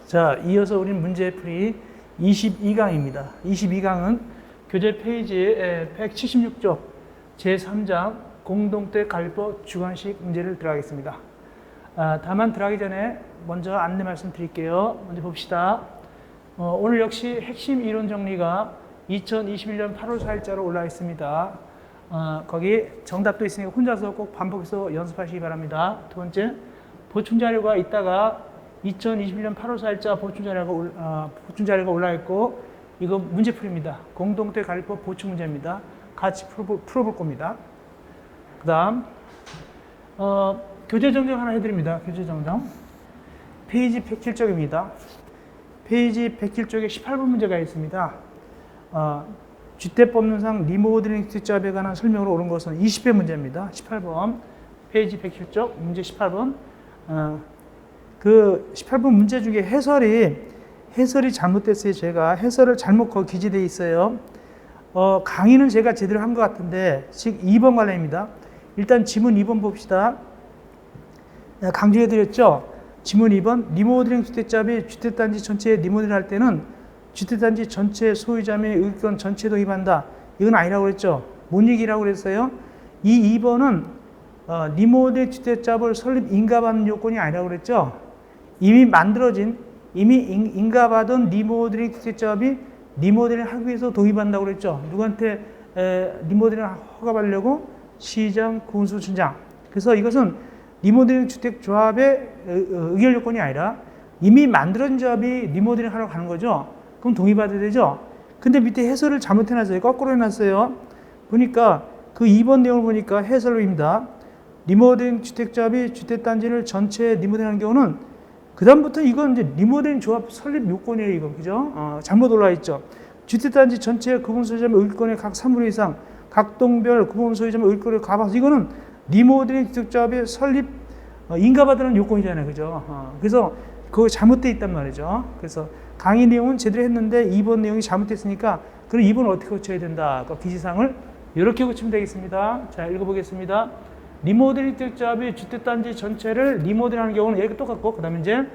자, 이어서 우리는 문제풀이 22강입니다. 22강은 교재 페이지 176쪽 제3장 공동대 가위법 주관식 문제를 들어가겠습니다. 다만 들어가기 전에 먼저 안내 말씀 드릴게요. 먼저 봅시다. 오늘 역시 핵심 이론 정리가 2021년 8월 4일자로 올라와 있습니다. 거기 정답도 있으니까 혼자서 꼭 반복해서 연습하시기 바랍니다. 두 번째, 보충 자료가 있다가 2021년 8월 4일자 보충 자료가 올라 있고, 이거 문제풀이입니다. 공동대 가위법 보충 문제입니다. 같이 풀어볼 겁니다. 그 다음, 교재 정정 하나 해드립니다. 교재 정정. 페이지 107쪽입니다. 페이지 107쪽에 18번 문제가 있습니다. 쥐떼법론상 리모델링 투자에 관한 설명으로 옳은 것은 20회 문제입니다. 18번. 페이지 107쪽 문제 18번. 그 18번 문제 중에 해설이 잘못됐어요. 제가 해설을 잘못 거기 기재되어 있어요. 강의는 제가 제대로 한 것 같은데, 즉 2번 관련입니다. 일단 지문 2번 봅시다. 강조해드렸죠. 지문 2번, 리모델링 주택자비 주택단지 전체에 리모델링 할 때는 주택단지 전체 소유자 및 의견 전체 도입한다. 이건 아니라고 그랬죠. 뭔 얘기라고 그랬어요? 이 2번은 리모델링 주택자볼 설립 인가받는 요건이 아니라고 그랬죠. 이미 인가받은 리모델링 주택자비 리모델링 하기 위해서 도입한다고 그랬죠. 누구한테 리모델링 허가받으려고? 시장, 군수, 춘장. 그래서 이것은 리모델링 주택조합의 의결 요건이 아니라 이미 만들어진 조합이 리모델링 하러 가는 거죠. 그럼 동의받아야 되죠. 근데 밑에 해설을 잘못해놨어요. 거꾸로 해놨어요. 보니까 그 2번 내용을 보니까 해설입니다. 리모델링 주택조합이 주택단지를 전체 리모델링하는 경우는 그 다음부터 이건 이제 리모델링 조합 설립 요건이에요. 이거 그죠? 잘못 올라와 있죠. 주택단지 전체 구분 소유자의 의권의 각 3분의 이상, 각 동별 구분 소유자의 의권의 과반수. 이거는 리모델링 주택조합의 설립 인가받으는 요건이잖아요. 그죠? 그래서 그거 잘못되어 있단 말이죠. 그래서 강의 내용은 제대로 했는데 2번 내용이 잘못됐으니까 그럼 2번을 어떻게 고쳐야 된다. 그 기지사항을 이렇게 고치면 되겠습니다. 자, 읽어보겠습니다. 리모델링 주택조합이 주택단지 전체를 리모델링하는 경우는 얘가 똑같고, 그 다음에 이제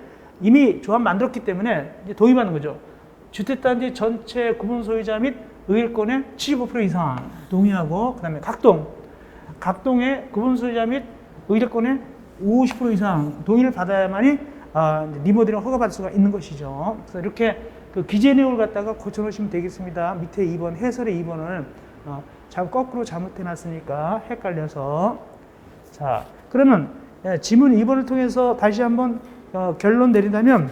이미 조합 만들었기 때문에 이제 도입하는 거죠. 주택단지 전체 구분 소유자 및 의결권의 75% 이상 동의하고, 그 다음에 각동의 구분 소유자 및 의결권의 50% 이상 동의를 받아야만이 리모델링 허가받을 수가 있는 것이죠. 그래서 이렇게 그 기재 내용을 갖다가 고쳐놓으시면 되겠습니다. 밑에 2번, 해설의 2번을 거꾸로 잘못해놨으니까 헷갈려서. 자, 그러면 지문 2번을 통해서 다시 한번 결론 내린다면,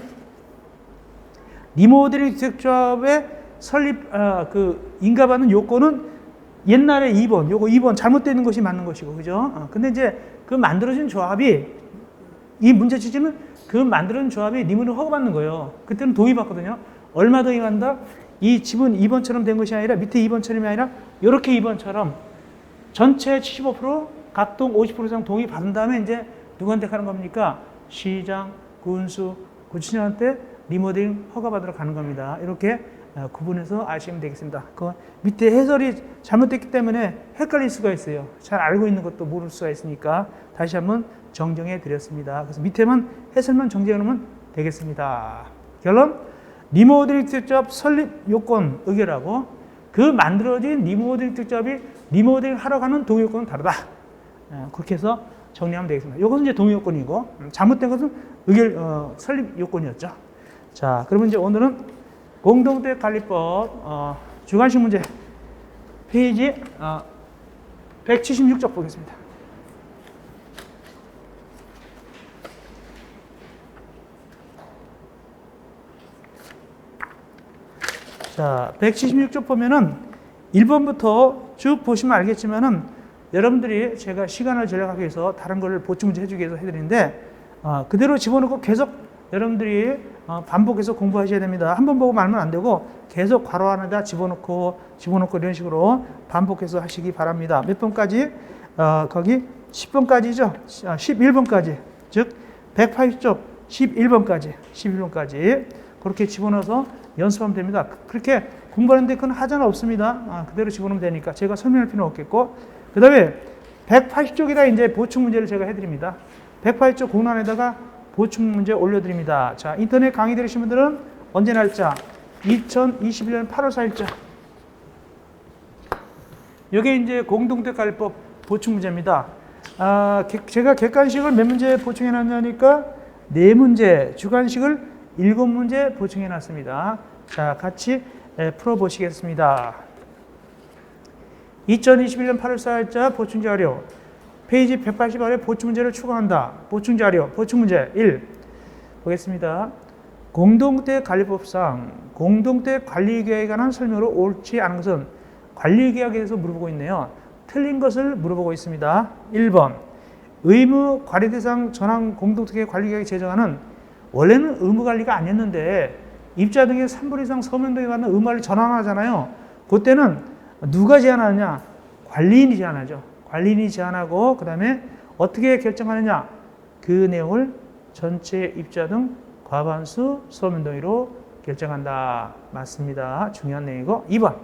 리모델링 주택조합의 설립 인가받는 요건은 옛날에 2번, 요거 2번 잘못되는 것이 맞는 것이고, 그죠? 근데 이제 그 만들어진 조합이, 이 문제 취지는 그 만들어진 조합이 리모델링 허가받는 거예요. 그때는 동의받거든요. 얼마 동의한다? 이 지문 2번처럼 된 것이 아니라, 밑에 2번처럼이 아니라 이렇게 2번처럼 전체 75%, 각동 50% 이상 동의 받은 다음에 이제 누구한테 가는 겁니까? 시장, 군수, 구청장한테 리모델링 허가받으러 가는 겁니다. 이렇게 구분해서 아시면 되겠습니다. 그 밑에 해설이 잘못됐기 때문에 헷갈릴 수가 있어요. 잘 알고 있는 것도 모를 수가 있으니까 다시 한번 정정해 드렸습니다. 그래서 밑에만 해설만 정정해 놓으면 되겠습니다. 결론, 리모델링 주택조합 설립 요건 의결하고 그 만들어진 리모델링 주택조합이 리모델링 하러 가는 동의 요건은 다르다. 그렇게 해서 정리하면 되겠습니다. 이것은 이제 동의 요건이고, 잘못된 것은 의결 설립 요건이었죠. 자, 그러면 이제 오늘은 공동대 관리법 주관식 문제 페이지 176쪽 보겠습니다. 자, 176쪽 보면은 1번부터 쭉 보시면 알겠지만은 여러분들이 제가 시간을 절약하기 위해서 다른 거를 보충 문제 해주기 위해서 해드리는데, 그대로 집어넣고 계속 여러분들이 반복해서 공부하셔야 됩니다. 한 번 보고 말면 안 되고 계속 괄호 안에다 집어넣고 이런 식으로 반복해서 하시기 바랍니다. 몇 번까지? 거기 10번까지죠. 11번까지. 즉 180쪽 11번까지 그렇게 집어넣어서 연습하면 됩니다. 그렇게 공부하는데 그건 하자는 없습니다. 그대로 집어넣으면 되니까 제가 설명할 필요는 없겠고, 그 다음에 180쪽에다 이제 보충 문제를 제가 해드립니다. 180쪽 공란에다가 보충 문제 올려드립니다. 자, 인터넷 강의 들으신 분들은 언제 날짜? 2021년 8월 4일자. 이게 이제 공동택관리법 보충 문제입니다. 제가 객관식을 몇 문제 보충해 놨냐니까 4문제, 주관식을 7문제 보충해 놨습니다. 자, 같이 풀어보시겠습니다. 2021년 8월 4일자 보충자료 페이지 180아래 보충문제를 추가한다. 보충자료, 보충문제 1 보겠습니다. 공동택관리법상 공동택관리계획에 관한 설명으로 옳지 않은 것은 관리계약에 대해서 물어보고 있네요. 틀린 것을 물어보고 있습니다. 1번 의무 관리 대상 전환 공동택 관리계획 제정안은 원래는 의무관리가 아니었는데 입자 등의 3분 이상 서면 등에 받는 의무관리 전환하잖아요. 그때는 누가 제안하느냐? 관리인이 제안하죠. 관리인이 제안하고 그 다음에 어떻게 결정하느냐? 그 내용을 전체 입자 등 과반수 서면 동의로 결정한다. 맞습니다. 중요한 내용이고 2번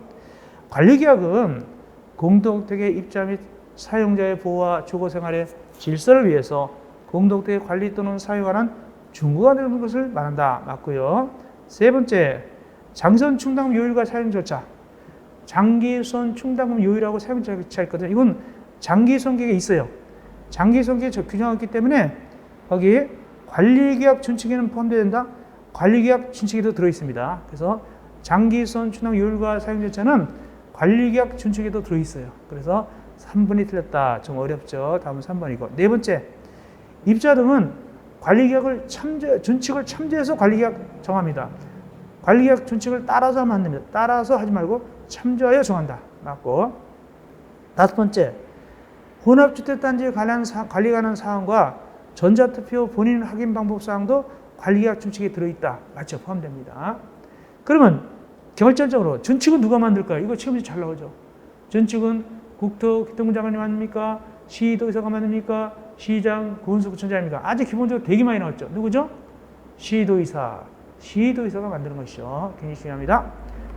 관리계약은 공동택의 입자 및 사용자의 보호와 주거생활의 질서를 위해서 공동택의 관리 또는 사유에 관한 준거가 되는 것을 말한다. 맞고요. 세 번째, 장기선 충당금 요일과 사용 절차. 장기선 충당금 요일하고 사용 절차 있거든요. 이건 장기선 계획에 있어요. 장기선 계획 규정했기 때문에 거기 관리계약 준칙에는 포함되어야 된다. 관리계약 준칙에도 들어있습니다. 그래서 장기선 충당금 요일과 사용 절차는 관리계약 준칙에도 들어있어요. 그래서 3번이 틀렸다. 좀 어렵죠. 다음은 3번이고. 네 번째, 입자 등은 관리계약을 준칙을 참조해서 관리계약 정합니다. 관리계약 준칙을 따라서 하면 안 됩니다. 따라서 하지 말고 참조하여 정한다. 맞고. 다섯 번째, 혼합주택단지 관리 관한 사항과 전자투표 본인 확인 방법 사항도 관리계약 준칙에 들어있다. 맞죠? 포함됩니다. 그러면 결정적으로 준칙은 누가 만들까요? 이거 시험지 잘 나오죠. 준칙은 국토교통부 장관이 만듭니까? 시도의사가 만듭니까? 시장, 군수구청장입니까? 아주 기본적으로 되게 많이 나왔죠. 누구죠? 시도의사. 시도의사가 만드는 것이죠. 굉장히 중요합니다.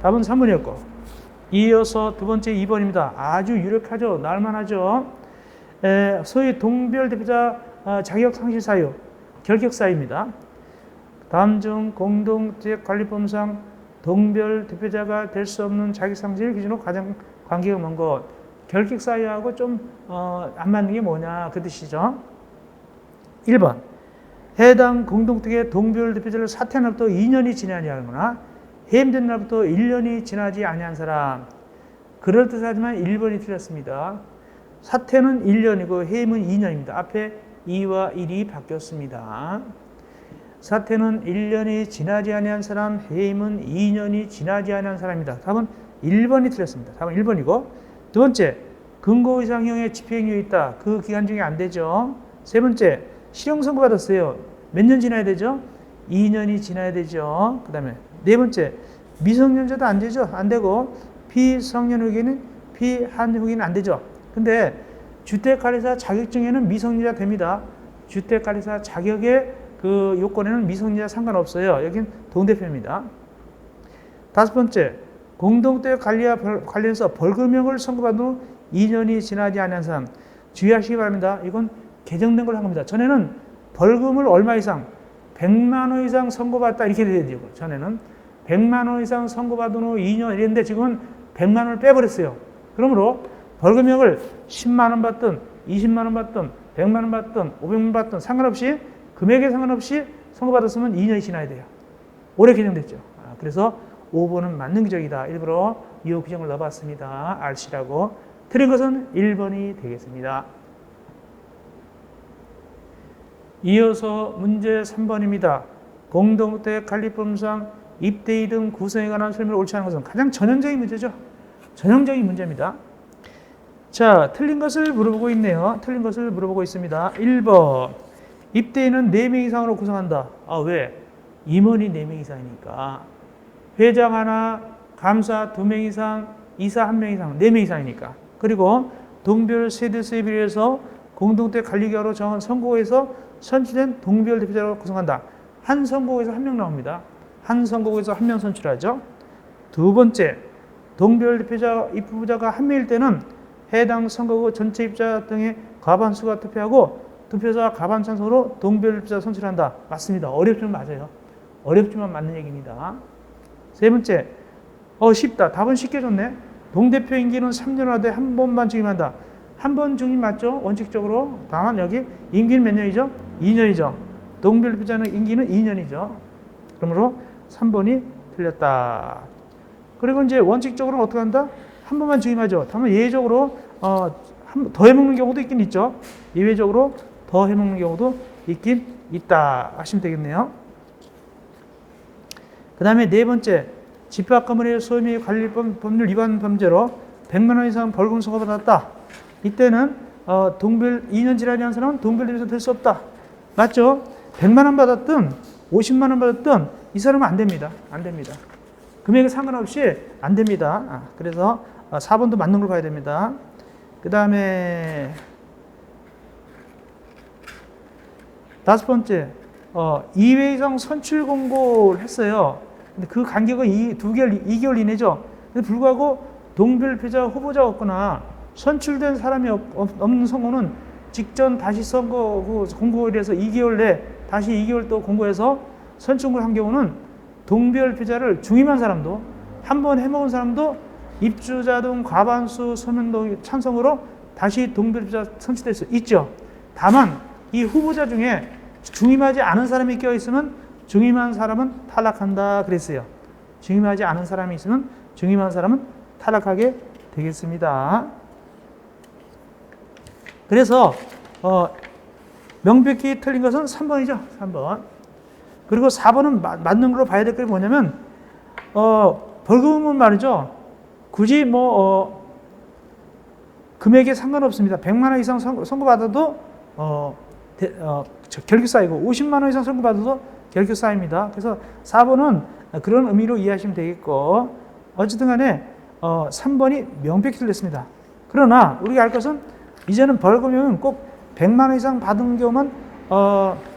답은 3번이었고. 이어서 두 번째 2번입니다. 아주 유력하죠. 나올만하죠. 소위 동별 대표자 자격 상실 사유, 결격 사유입니다. 다음 중 공동택관리법상 동별 대표자가 될 수 없는 자격 상실 기준으로 가장 관계가 먼 것. 결격 사유하고 좀 안 맞는 게 뭐냐 그 뜻이죠. 1번 해당 공동택의 동별 대표자를 사퇴한 날부터 2년이 지나지 않거나 해임된 날부터 1년이 지나지 아니한 사람. 그럴듯하지만 1번이 틀렸습니다. 사퇴는 1년이고 해임은 2년입니다. 앞에 2와 1이 바뀌었습니다. 사퇴는 1년이 지나지 아니한 사람, 해임은 2년이 지나지 아니한 사람입니다. 답은 1번이 틀렸습니다. 답은 1번이고 두 번째, 근고 이상형의 집행유예 있다. 그 기간 중에 안 되죠. 세 번째, 실형 선고 받았어요. 몇 년 지나야 되죠? 2년이 지나야 되죠. 그 다음에 네 번째, 미성년자도 안 되죠. 안 되고 피성년 후기는 피한 후기는 안 되죠. 근데 주택관리사 자격증에는 미성년자 됩니다. 주택관리사 자격의 그 요건에는 미성년자 상관없어요. 여긴 동대표입니다. 다섯 번째, 공동택 관리와 관련해서 벌금형을 선고받은 후 2년이 지나지 않은 사람 주의하시기 바랍니다. 이건 개정된 걸 한 겁니다. 전에는 벌금을 얼마 이상 100만 원 이상 선고받았다 이렇게 돼야 되고 전에는 100만 원 이상 선고받은 후 2년 이랬는데 지금은 100만 원을 빼버렸어요. 그러므로 벌금형을 10만 원 받든 20만 원 받든 100만 원 받든 500만 원 받든 상관없이 금액에 상관없이 선고받았으면 2년이 지나야 돼요. 올해 개정됐죠. 그래서 5번은 맞는 규정이다. 일부러 이 규정을 넣어봤습니다. R씨라고. 틀린 것은 1번이 되겠습니다. 이어서 문제 3번입니다. 공동택 관리법상 입대위 등 구성에 관한 설명을 옳지 않은 것은 가장 전형적인 문제죠. 전형적인 문제입니다. 자, 틀린 것을 물어보고 있네요. 틀린 것을 물어보고 있습니다. 1번. 입대위는 4명 이상으로 구성한다. 왜? 임원이 4명 이상이니까. 회장 하나, 감사 2명 이상, 이사 1명 이상, 4명 이상이니까. 그리고 동별 세대수에 비례해서 공동택 관리계약으로 정한 선거구에서 선출된 동별 대표자로 구성한다. 한 선거구에서 1명 나옵니다. 한 선거구에서 1명 선출하죠. 두 번째, 동별 대표자 입후보자가 1명일 때는 해당 선거구 전체 입자 등의 과반수가 투표하고 투표자 과반 찬성으로 동별표자 선출한다. 맞습니다. 어렵지만 맞아요. 어렵지만 맞는 얘기입니다. 세 번째, 쉽다. 답은 쉽게 줬네. 동대표 임기는 3년 하되 한 번만 중임한다. 한 번 중임 맞죠? 원칙적으로. 다만 여기 임기는 몇 년이죠? 2년이죠. 동별표자는 임기는 2년이죠. 그러므로 3번이 틀렸다. 그리고 이제 원칙적으로는 어떻게 한다? 한 번만 중임하죠. 다만 예외적으로 더 해먹는 경우도 있긴 있죠. 예외적으로 더 해먹는 경우도 있긴 있다 하시면 되겠네요. 그 다음에 네 번째, 집합건물의 소유의 관리법 법률 위반 범죄로 100만 원 이상 벌금 선고받았다. 이때는 동별 2년 지나지 않은 사람은 동별대표자 될 수 없다. 맞죠? 100만 원 받았든 50만 원 받았든 이 사람은 안 됩니다. 안 됩니다. 금액에 상관없이 안 됩니다. 그래서 4번도 맞는 걸 봐야 됩니다. 그 다음에 다섯 번째, 2회 이상 선출 공고를 했어요. 근데 그 간격은 2개월 이내죠. 근데 불구하고 동별표자 후보자가 없거나 선출된 사람이 없는 선거는 직전 다시 선거 공고일에서 2개월 내 다시 2개월 또 공고해서 선출을 한 경우는 동별표자를 중임한 사람도 한 번 해먹은 사람도 입주자 등 과반수 서면 찬성으로 다시 동별표자 선출될 수 있죠. 다만 이 후보자 중에 중임하지 않은 사람이 껴있으면 중임한 사람은 탈락한다 그랬어요. 중임하지 않은 사람이 있으면 중임한 사람은 탈락하게 되겠습니다. 그래서 명백히 틀린 것은 3번이죠. 3번. 그리고 4번은 맞는 걸로 봐야 될 게 뭐냐면 벌금은 말이죠. 굳이 금액에 상관없습니다. 100만 원 이상 선고받아도 결격 사유고 50만 원 이상 선고받아도 결격 사유입니다. 그래서 4번은 그런 의미로 이해하시면 되겠고 어쨌든 간에 3번이 명백히 틀렸습니다. 그러나 우리가 알 것은 이제는 벌금은 꼭 100만 원 이상 받은 경우만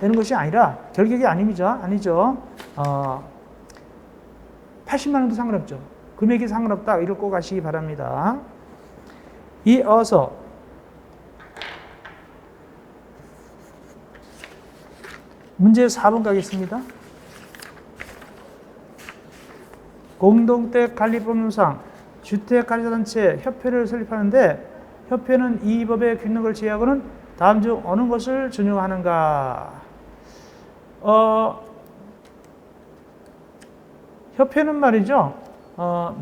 되는 것이 아니라 결격이 아니죠. 80만 원도 상관없죠. 금액이 상관없다. 이걸 꼭 아시기 바랍니다. 이어서 문제 4번 가겠습니다. 공동택관리법률상 주택관리사단체 협회를 설립하는데 협회는 이 법의 규정을 제외하고는 다음 중 어느 것을 준용하는가? 협회는 말이죠.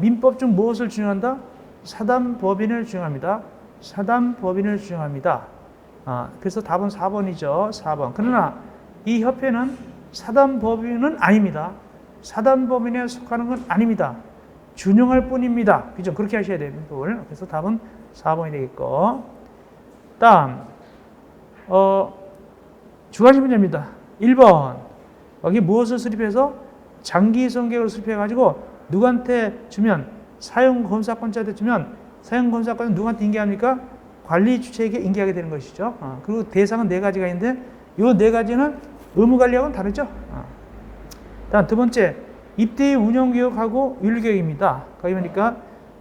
민법 중 무엇을 준용한다? 사단법인을 준용합니다. 사단법인을 준용합니다. 그래서 답은 4번이죠. 4번. 그러나 이 협회는 사단법인은 아닙니다. 사단법인에 속하는 건 아닙니다. 준용할 뿐입니다. 그죠? 그렇게 하셔야 됩니다. 그래서 답은 4번이 되겠고. 다음, 두 가지 문제입니다. 1번. 여기 무엇을 수립해서 장기성계획을 수립해가지고 누구한테 주면 사용검사권자한테 주면 사용검사권은 누구한테 인계합니까? 관리주체에게 인계하게 되는 것이죠. 그리고 대상은 네 가지가 있는데 이 네 가지는 의무관리하고는 다르죠. 다음 두 번째, 입대의 운영교육하고 윤리교육입니다. 거기 보니까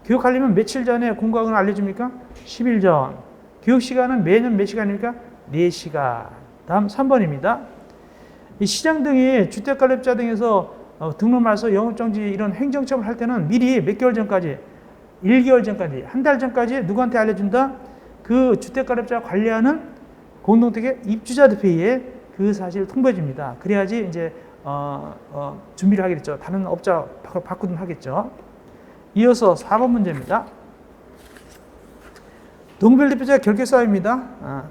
교육하려면 며칠 전에 공부하거나 알려줍니까? 10일 전. 교육시간은 매년 몇 시간입니까? 4시간. 다음 3번입니다. 이 시장 등이 주택관리업자 등에서 등록 말소, 영업정지 이런 행정처분을 할 때는 미리 몇 개월 전까지, 1개월 전까지, 한 달 전까지 누구한테 알려준다? 그 주택관리업자가 관리하는 공동택의 입주자 대표에 그 사실을 통보해 줍니다. 그래야지 이제 준비를 하겠죠. 다른 업자 바꾸든 하겠죠. 이어서 4번 문제입니다. 동별대표자 결격사유입니다.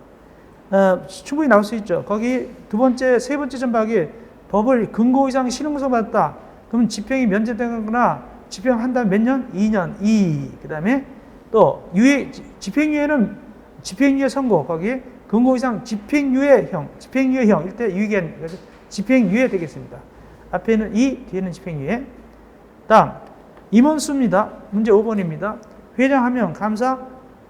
충분히 나올 수 있죠. 거기 두 번째, 세 번째 전박이 법을 근고 이상 실형구속 받았다. 그러면 집행이 면제되거나 집행한다면 몇 년? 2년. 그 다음에 또 집행유예는 집행유예 선고. 거기 근고 이상 집행유예형 일대 유예기한 집행유예 되겠습니다. 앞에는 뒤에는 집행유예. 다음 임원수입니다. 문제 5번입니다. 회장 1명, 감사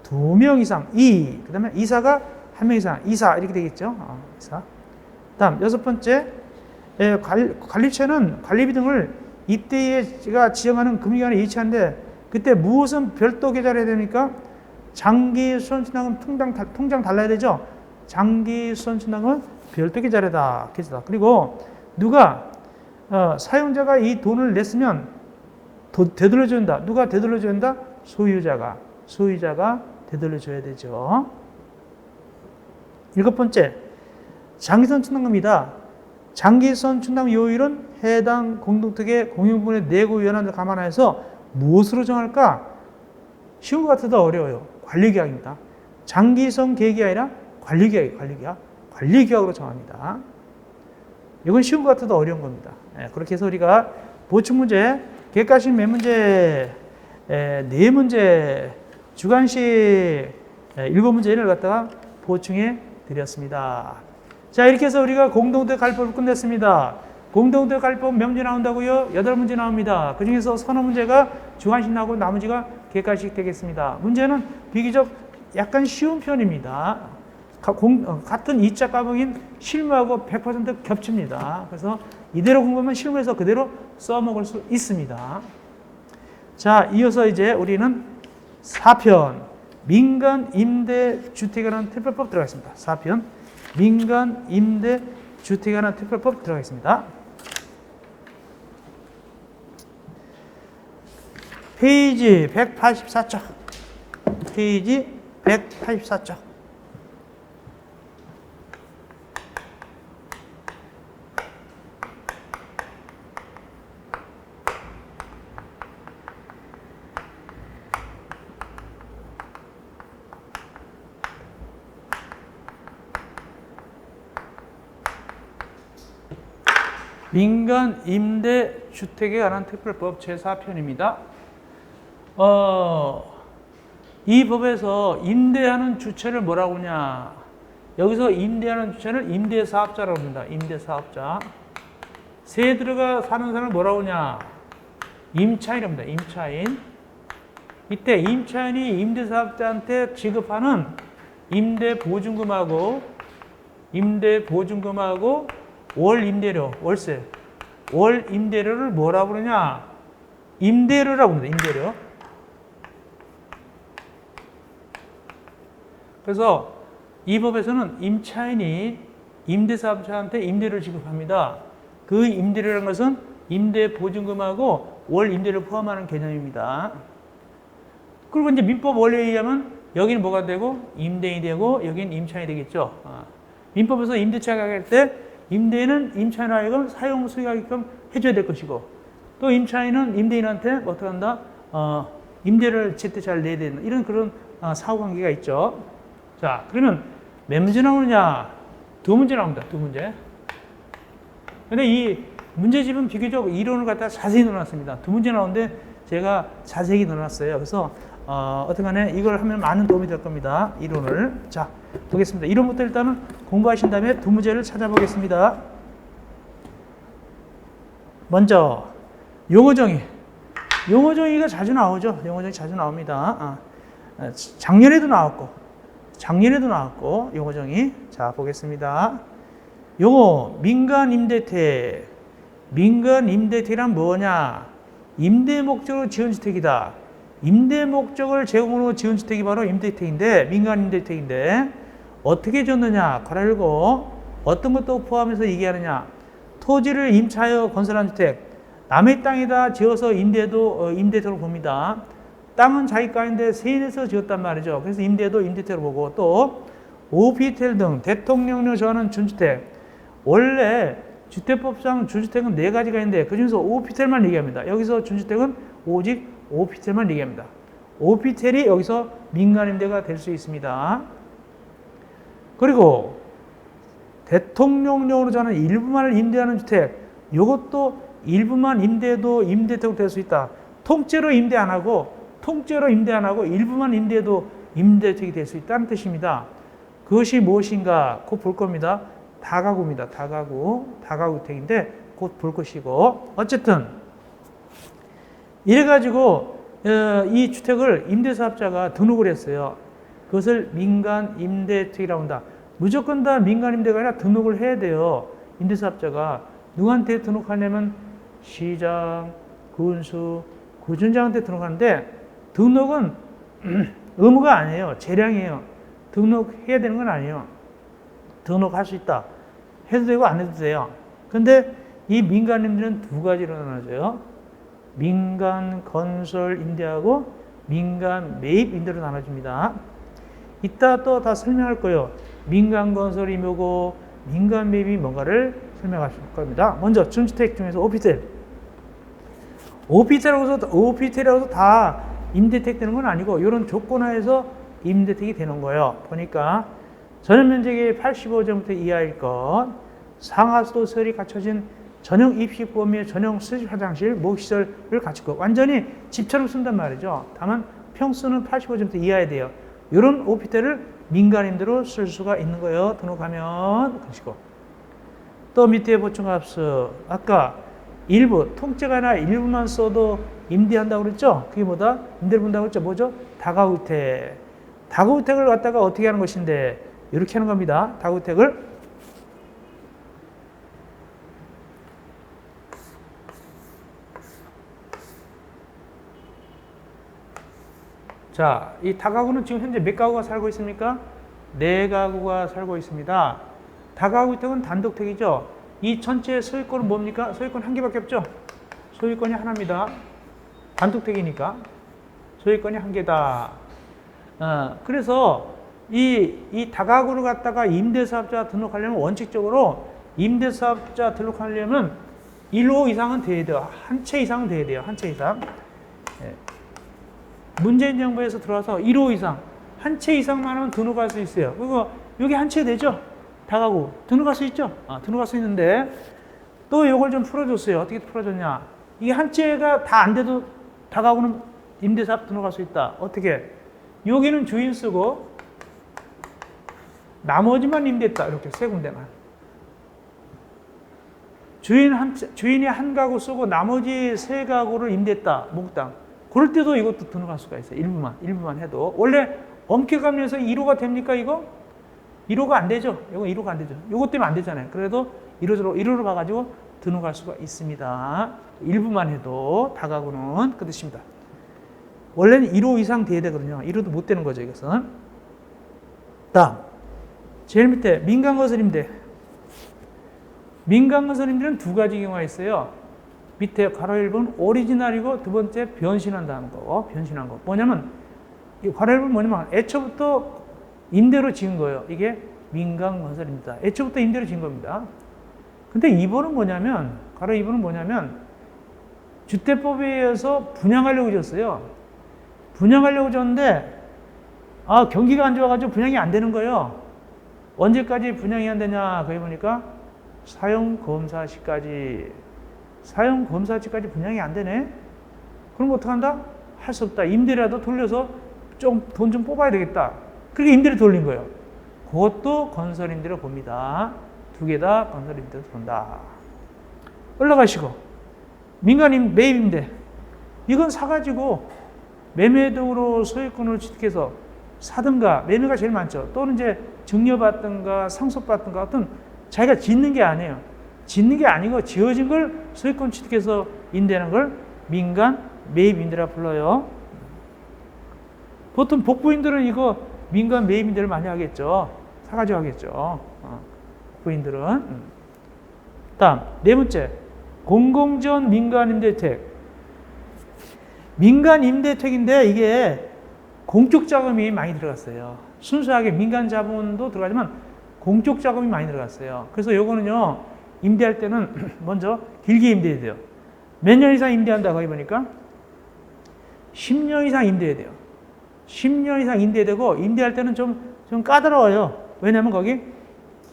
2명 이상. 그 다음에 이사가 1명 이상. 이사 이렇게 되겠죠. 이사. 다음 여섯 번째, 관리처는 관리비 등을 이때가 지정하는 금융기관에 이체하는데 그때 무엇은 별도 계좌를 해야 됩니까? 장기 수선신앙은 통장 달라야 되죠. 장기수선 춘당금은 별도 계좌다. 그리고 누가 사용자가 이 돈을 냈으면 되돌려줘야 된다. 누가 되돌려줘야 된다? 소유자가 되돌려줘야 되죠. 7번째, 장기수선 춘당금이다. 장기수선 춘당 요율은 해당 공동특의 공용분의 내고 연한을 감안해서 무엇으로 정할까? 쉬운 것 같아도 어려워요. 관리계약입니다. 장기수선 계획이 아니라 관리계약으로 정합니다. 이건 쉬운 것 같아도 어려운 겁니다. 그렇게 해서 우리가 보충문제, 객관식 몇 문제, 4문제, 주관식 7문제를 갖다가 보충해 드렸습니다. 자, 이렇게 해서 우리가 공동특 관리법을 끝냈습니다. 공동특 관리법 몇 문제 나온다고요? 8문제 나옵니다. 그 중에서 서너 문제가 주관식 나오고 나머지가 객관식 되겠습니다. 문제는 비교적 약간 쉬운 편입니다. 같은 2차 과목인 실무하고 100% 겹칩니다. 그래서 이대로 공부하면 실무에서 그대로 써먹을 수 있습니다. 자, 이어서 이제 우리는 4편 민간 임대 주택에 관한 특별법 들어가겠습니다. 4편 민간 임대 주택에 관한 특별법 들어가겠습니다. 페이지 184쪽. 페이지 184쪽. 민간 임대 주택에 관한 특별법 제4편입니다. 이 법에서 임대하는 주체를 뭐라고 하냐? 여기서 임대하는 주체를 임대사업자라고 합니다. 임대사업자. 세 들어가 사는 사람을 뭐라고 하냐? 임차인입니다. 임차인. 이때 임차인이 임대사업자한테 지급하는 임대보증금하고 월 임대료, 월세, 월 임대료를 뭐라고 그러냐? 임대료라고 합니다. 임대료. 그래서 이 법에서는 임차인이 임대사업자한테 임대료를 지급합니다. 그 임대료라는 것은 임대보증금하고 월 임대료를 포함하는 개념입니다. 그리고 이제 민법 원리에 의하면 여기는 뭐가 되고 임대인이 되고 여기는 임차인이 되겠죠. 민법에서 임대차 가격할 때 임대인은 임차인 하여금 사용 수익하게끔 해줘야 될 것이고 또 임차인은 임대인한테 어떻게 한다? 임대를 제때 잘 내야 되는 이런 그런 사후관계가 있죠. 자, 그러면 몇 문제 나오느냐? 2문제 나옵니다. 2문제. 근데 이 문제집은 비교적 이론을 갖다 자세히 넣어놨습니다. 2문제 나오는데 제가 자세히 넣어놨어요. 그래서 어떻게 간에 이걸 하면 많은 도움이 될 겁니다. 이론을. 자, 보겠습니다. 이론부터 일단은 공부하신 다음에 2문제를 찾아보겠습니다. 먼저 용어정의. 용어정의가 자주 나오죠. 용어정의 자주 나옵니다. 작년에도 나왔고 용어정의. 자, 보겠습니다. 용어 민간임대택. 민간임대택이란 뭐냐? 임대 목적으로 지은 주택이다. 임대 목적을 제공으로 지은 주택이 바로 임대택인데 민간임대택인데 어떻게 지었느냐? 괄호 어떤 것도 포함해서 얘기하느냐? 토지를 임차하여 건설한 주택. 남의 땅에다 지어서 임대택으로 봅니다. 땅은 자기 땅인데 세인해서 지었단 말이죠. 그래서 임대도 임대택으로 보고 또 오피텔 등 대통령령 정하는 준주택. 원래 주택법상 준주택은 4가지가 있는데 그중에서 오피텔만 얘기합니다. 여기서 준주택은 오직 오피텔만 얘기합니다. 오피텔이 여기서 민간임대가 될 수 있습니다. 그리고 대통령령으로 정하는 일부만을 임대하는 주택. 이것도 일부만 임대도 임대택으로 될 수 있다. 통째로 임대 안 하고 일부만 임대도 임대택이 될 수 있다는 뜻입니다. 그것이 무엇인가 곧 볼 겁니다. 다가구입니다. 다가구택인데 곧 볼 것이고 어쨌든 이래가지고 이 주택을 임대사업자가 등록을 했어요. 그것을 민간임대택이라고 한다. 무조건 다 민간임대가 아니라 등록을 해야 돼요. 임대사업자가 누구한테 등록하냐면 시장, 군수, 구준장한테 등록하는데 등록은 의무가 아니에요. 재량이에요. 등록해야 되는 건 아니에요. 등록할 수 있다. 해도 되고 안 해도 돼요. 근데 이 민간 임대는 두 가지로 나눠져요. 민간 건설 임대하고 민간 매입 임대로 나눠집니다. 이따 또 다 설명할 거예요. 민간 건설이 뭐고 민간 매입이 뭔가를 설명할 겁니다. 먼저 준주택 중에서 오피스텔. 오피스텔이라고 해서 다 임대택 되는 건 아니고 이런 조건 하에서 임대택이 되는 거예요. 보니까 전용 면적이 85제곱미터 이하일 것, 상하수도 설이 갖춰진 전용 입식 범위의 전용 수직 화장실, 목시설을 갖출 것. 완전히 집처럼 쓴단 말이죠. 다만 평수는 85제곱미터 이하야 돼요. 이런 오피스텔을 민간임대로 쓸 수가 있는 거예요. 등록하면 그러시고. 또 밑에 보충값수. 아까 일부, 통째가 아니라 일부만 써도 임대한다고 그랬죠? 그게 뭐다? 임대를 본다고 그랬죠? 뭐죠? 다가구택. 다가구택을 갖다가 어떻게 하는 것인데, 이렇게 하는 겁니다. 다가구택을. 자, 이 다가구는 지금 현재 몇 가구가 살고 있습니까? 4가구가 살고 있습니다. 다가구택은 단독택이죠. 이 전체 소유권은 뭡니까? 소유권 한 개밖에 없죠? 소유권이 하나입니다. 단독택이니까. 소유권이 한 개다. 그래서 이 다가구를 갖다가 임대사업자 등록하려면 원칙적으로 임대사업자 등록하려면 1호 이상은 돼야 돼요. 한 채 이상은 돼야 돼요. 한 채 이상. 문재인 정부에서 들어와서 1호 이상, 한 채 이상만 하면 등록할 수 있어요. 그리고 여기 한 채 되죠? 다가구. 등록할 수 있죠? 등록할 수 있는데 또 이걸 좀 풀어줬어요. 어떻게 풀어줬냐? 이게 한 채가 다 안 돼도 다가구는 임대사업 등록할 수 있다. 어떻게? 여기는 주인 쓰고 나머지만 임대했다. 이렇게 세 군데만. 주인이 한 가구 쓰고 나머지 세 가구를 임대했다. 몽땅. 그럴 때도 이것도 등록할 수가 있어요. 일부만 해도. 원래 엄격하면서 1호가 됩니까, 이거? 1호가 안 되죠. 이거 1호가 안 되죠. 이것 때문에 안 되잖아요. 그래도 1호로 봐가지고 등록할 수가 있습니다. 일부만 해도 다가구는 그 뜻입니다. 원래는 1호 이상 돼야 되거든요. 1호도 못 되는 거죠, 이것은. 다음. 제일 밑에 민간건설임대. 민간건설임대는 두 가지 경우가 있어요. 밑에 괄호 1번 오리지널이고 두 번째 변신한다는 거. 변신한 거. 뭐냐면 이 괄호 1번 뭐냐면 애초부터 임대로 지은 거예요. 이게 민간건설입니다. 애초부터 임대로 지은 겁니다. 근데 2번은 뭐냐면 괄호 2번은 뭐냐면 주택법에 의해서 분양하려고 지었어요. 분양하려고 지었는데 경기가 안 좋아가지고 분양이 안 되는 거예요. 언제까지 분양이 안 되냐? 거기 보니까 사용검사 시까지 분양이 안 되네? 그럼 어떡한다? 할 수 없다. 임대라도 돌려서 좀 돈 좀 뽑아야 되겠다. 그렇게 임대를 돌린 거예요. 그것도 건설임대로 봅니다. 두 개 다 건설임대로 본다. 올라가시고 민간임 매입임대. 이건 사가지고 매매 등으로 소유권을 취득해서 사든가 매매가 제일 많죠. 또는 이제 증여받든가 상속받든가 어떤 자기가 짓는 게 아니에요. 짓는 게 아니고 지어진 걸 소유권 취득해서 임대하는 걸 민간 매입임대라 불러요. 보통 복부인들은 이거 민간 매입임대를 많이 하겠죠. 사가지고 하겠죠. 복부인들은. 다음 네 번째 공공지원 민간임대택. 민간임대택인데 이게 공적 자금이 많이 들어갔어요. 순수하게 민간 자본도 들어가지만 공적 자금이 많이 들어갔어요. 그래서 요거는요 임대할 때는 먼저 길게 임대해야 돼요. 몇 년 이상 임대한다고 해보니까 10년 이상 임대해야 돼요. 10년 이상 임대해야 되고 임대할 때는 좀 까다로워요. 왜냐하면 거기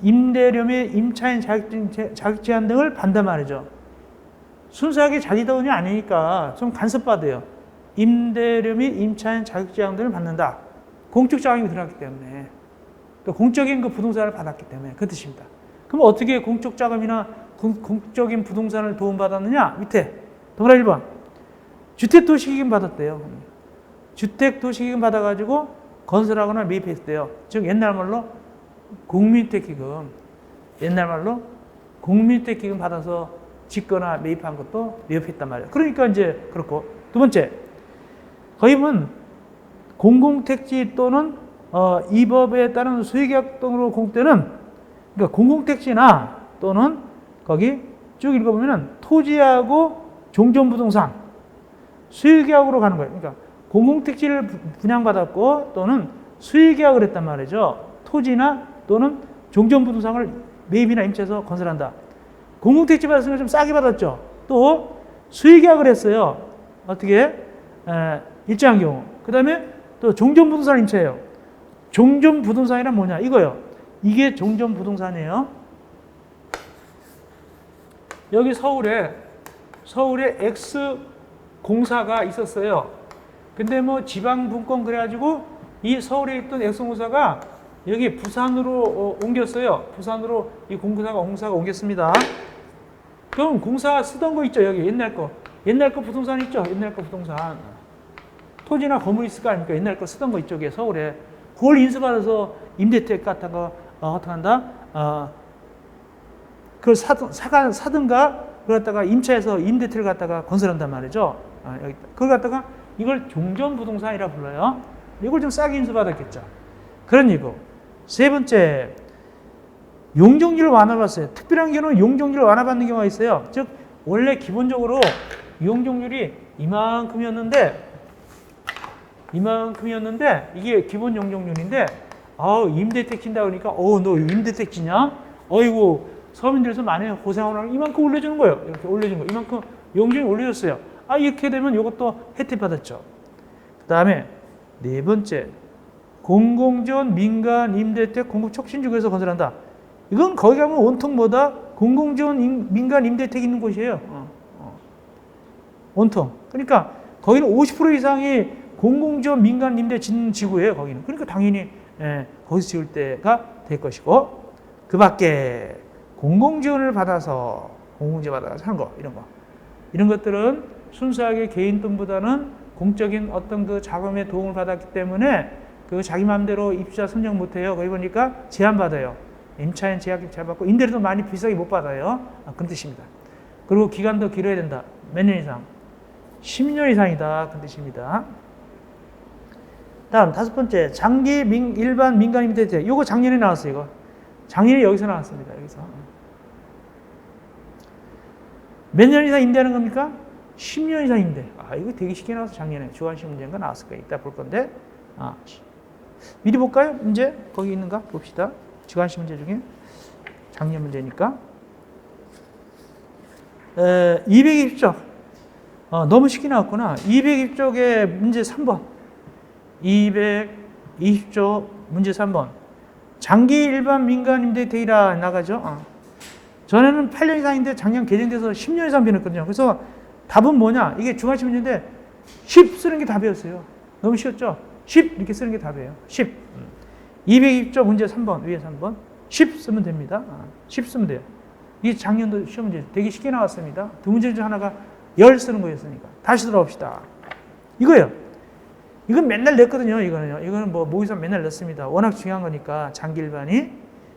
임대료 및 임차인 자격 제한 등을 받단 말이죠. 순수하게 자기 돈이 아니니까 좀 간섭받아요. 임대료 및 임차인 자격 제한 등을 받는다. 공적 자금이 들어갔기 때문에 또 공적인 그 부동산을 받았기 때문에 그 뜻입니다. 그럼 어떻게 공적 자금이나 공적인 부동산을 도움받았느냐? 밑에 동그라미 1번 주택도시기금 받았대요. 주택도시기금 받아가지고 건설하거나 매입했대요. 즉 옛날 말로 국민주택기금. 옛날 말로 국민주택기금 받아서 짓거나 매입한 것도 매입했단 말이에요. 그러니까 이제 그렇고 두 번째 거기 보면 공공택지 또는 이 법에 따른 소유계약 등으로 공급되는 그러니까 공공택지나 또는 거기 쭉 읽어보면은 토지하고 종전부동산 수의계약으로 가는 거예요. 그러니까 공공택지를 분양받았고 또는 수의계약을 했단 말이죠. 토지나 또는 종전부동산을 매입이나 임차해서 건설한다. 공공택지 받았으니까 좀 싸게 받았죠. 또 수의계약을 했어요. 어떻게? 일정한 경우. 그 다음에 또 종전부동산을 임차해요. 종전부동산이란 뭐냐? 이거요. 이게 종전부동산이에요. 여기 서울에 X 공사가 있었어요. 근데 뭐 지방분권 그래가지고 이 서울에 있던 X공사가 여기 부산으로 옮겼어요. 부산으로 이 공사가 옮겼습니다. 그럼 공사 쓰던 거 있죠? 여기 옛날 거 부동산 있죠? 옛날 거 부동산. 토지나 건물 있을 거 아닙니까? 옛날 거 쓰던 거 이쪽에 서울에. 그걸 인수받아서 임대택 같은 거 어떻게 한다? 그걸 사든가 그걸 갖다가 임차해서 임대택을 갖다가 건설한단 말이죠. 여기 그걸 갖다가 이걸 종전부동산이라 불러요. 이걸 좀 싸게 인수받았겠죠. 그런 이유. 세 번째, 용적률을 완화받았어요. 특별한 경우는 용적률을 완화받는 경우가 있어요. 즉 원래 기본적으로 용적률이 이만큼이었는데 이게 기본 용적률인데 임대택 친다 그러니까 너 임대택 치냐? 어이구 서민들에서 많이 고생하고 이만큼 올려주는 거예요. 이렇게 올려준 거. 이만큼 용적률 올려줬어요. 이렇게 되면 이것도 혜택 받았죠. 그 다음에 네 번째, 공공지원 민간 임대택 공급 촉진지구에서 건설한다. 이건 거기 가면 온통 뭐다? 공공지원 민간 임대택 있는 곳이에요. 온통. 그러니까 거기는 50% 이상이 공공지원 민간 임대 짓는 지구예요. 거기는. 그러니까 당연히 거기서 지을 때가 될 것이고, 그 밖에 공공지원을 받아서 하는 거, 이런 것들은 순수하게 개인 돈보다는 공적인 어떤 그 자금의 도움을 받았기 때문에 그 자기 마음대로 입주자 선정 못해요. 거기 보니까 제한받아요. 임차인 제약금 제한받고 임대료도 많이 비싸게 못 받아요. 그런 뜻입니다. 그리고 기간도 길어야 된다. 몇 년 이상? 10년 이상이다. 그런 뜻입니다. 다음 다섯 번째, 장기 일반 민간 임대택. 이거 작년에 나왔어요. 이거 작년에 여기서 나왔습니다. 여기서 몇 년 이상 임대하는 겁니까? 10년 이상 임대. 이거 되게 쉽게 나와서 작년에 주관식 문제인가 나왔을 거예요. 이따 볼 건데 미리 볼까요? 문제 거기 있는가 봅시다. 주관식 문제 중에 작년 문제니까 220쪽 너무 쉽게 나왔구나. 220쪽의 문제 3번 220쪽 문제 3번 장기 일반 민간 임대택이라 나가죠. 전에는 8년 이상인데 작년 개정돼서 10년 이상 변했거든요. 그래서 답은 뭐냐? 이게 주관식 문제인데 10 쓰는 게 답이었어요. 너무 쉬웠죠? 10 이렇게 쓰는 게 답이에요. 10. 220쪽 문제 3번 위에 3번 10 쓰면 됩니다. 10 쓰면 돼요. 이게 작년도 시험 문제 되게 쉽게 나왔습니다. 두 문제 중 하나가 10 쓰는 거였으니까. 다시 돌아옵시다. 이거예요. 이건 맨날 냈거든요. 이거는 뭐 모의사 맨날 냈습니다. 워낙 중요한 거니까 장기 일반이.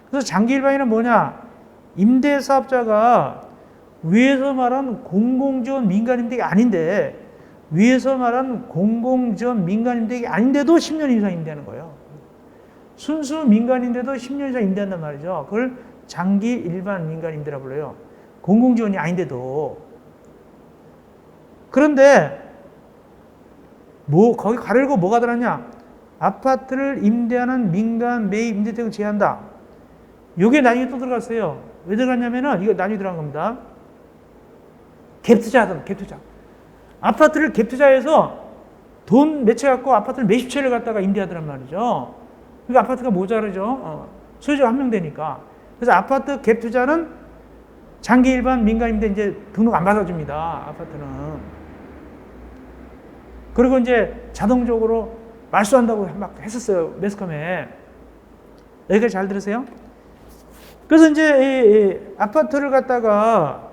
그래서 장기 일반이는 뭐냐? 임대사업자가 위에서 말한 공공지원 민간임대가 아닌데 위에서 말한 공공지원 민간임대가 아닌데도 10년 이상 임대하는 거예요. 순수 민간인데도 10년 이상 임대한단 말이죠. 그걸 장기 일반 민간임대라 불러요. 공공지원이 아닌데도. 그런데 거기 가르고 뭐가 들었냐? 아파트를 임대하는 민간 매입 임대택을 제한한다. 이게 나중에 또 들어갔어요. 왜 들어갔냐면은 이거 나중에 들어간 겁니다. 갭투자. 아파트를 갭투자해서 돈 몇 채 갖고 아파트를 몇십 채를 갖다가 임대하더란 말이죠. 그러니까 아파트가 모자르죠. 소유자가 한 명 되니까. 그래서 아파트 갭투자는 장기 일반 민간 임대 이제 등록 안 받아줍니다. 아파트는. 그리고 이제 자동적으로 말소한다고 막 했었어요. 매스컴에. 여기까지 잘 들으세요? 그래서 이제 이 아파트를 갖다가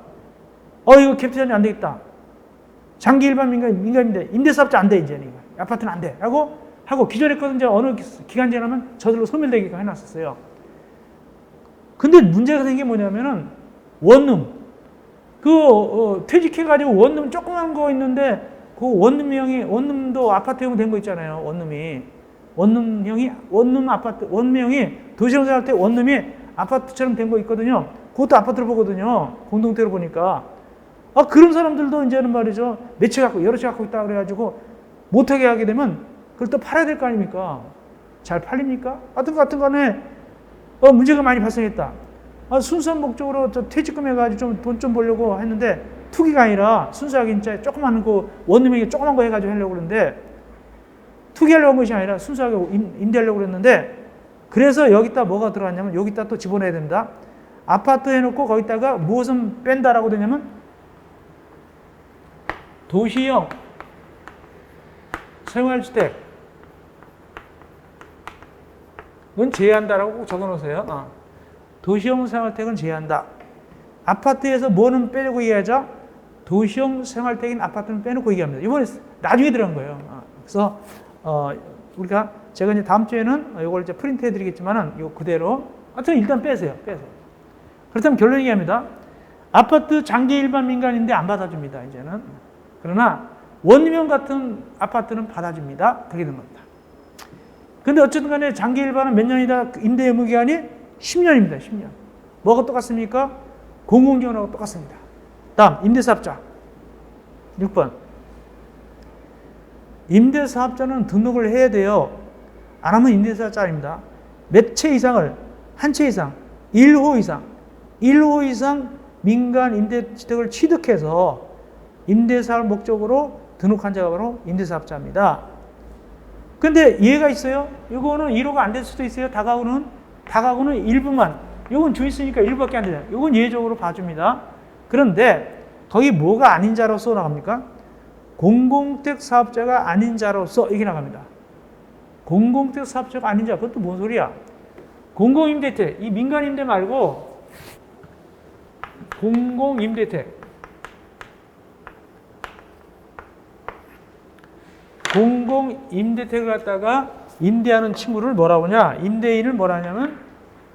이거 갭투자는 안 되겠다. 장기 일반 민간임대 임대사업자 안 돼 이제는 이거. 아파트는 안 돼. 하고 기존에 이제 어느 기간 지나면 저절로 소멸되게 해놨었어요. 근데 문제가 생긴 게 뭐냐면은 원룸. 퇴직해가지고 원룸 조그만 거 있는데 그 원룸도 아파트형 된 거 있잖아요. 원룸 아파트 원룸형이 도시공사할 때 원룸이 아파트처럼 된 거 있거든요. 그것도 아파트로 보거든요. 공동태로 보니까. 그런 사람들도 이제는 말이죠. 몇 채 갖고, 여러 채 갖고 있다 그래가지고 못하게 하게 되면 그걸 또 팔아야 될 거 아닙니까? 잘 팔립니까? 하여튼 간에 문제가 많이 발생했다. 순수한 목적으로 퇴직금 해가지고 좀 돈 좀 벌려고 했는데 투기가 아니라 순수하게 진짜 조그만 거 원룸에 조그만 거 해가지고 하려고 그러는데 투기하려고 한 것이 아니라 순수하게 임대하려고 그랬는데 그래서 여기다 뭐가 들어갔냐면 여기다 또 집어넣어야 됩니다. 아파트 해놓고 거기다가 무엇은 뺀다라고 되냐면 도시형 생활주택 은 제외한다라고 꼭 적어놓으세요. 도시형 생활주택은 제외한다. 아파트에서 뭐는 빼고 얘기하죠? 도시형 생활주택인 아파트는 빼놓고 얘기합니다. 이번에 나중에 들어간 거예요. 그래서 우리가 제가 이제 다음 주에는 이걸 이제 프린트 해드리겠지만은 이거 그대로 하여튼 일단 빼세요. 그렇다면 결론 얘기합니다. 아파트 장기 일반 민간인데 안 받아줍니다. 이제는. 그러나 원룸형 같은 아파트는 받아줍니다. 그렇게 된 겁니다. 근데 어쨌든 간에 장기 일반은 몇 년이다? 임대 의무 기간이 10년입니다. 10년. 뭐가 똑같습니까? 공공지원하고 똑같습니다. 다음 임대사업자 6번. 임대사업자는 등록을 해야 돼요. 안 하면 임대사업자입니다. 몇 채 이상을, 한 채 이상, 1호 이상 민간 임대주택을 취득해서 임대사업 목적으로 등록한 자가 바로 임대사업자입니다. 근데 이해가 있어요? 이거는 1호가 안 될 수도 있어요. 다가구는 일부만. 이건 주 있으니까 일부밖에 안 되잖아요. 이건 예외적으로 봐줍니다. 그런데 거기 뭐가 아닌 자로서 나갑니까? 공공택 사업자가 아닌 자로서 이게 나갑니다. 공공택 사업자가 아닌 자, 그것도 뭔 소리야? 공공임대택, 이 민간임대 말고 공공임대택. 공공임대택을 갖다가 임대하는 친구를 뭐라고 하냐? 임대인을 뭐라 하냐면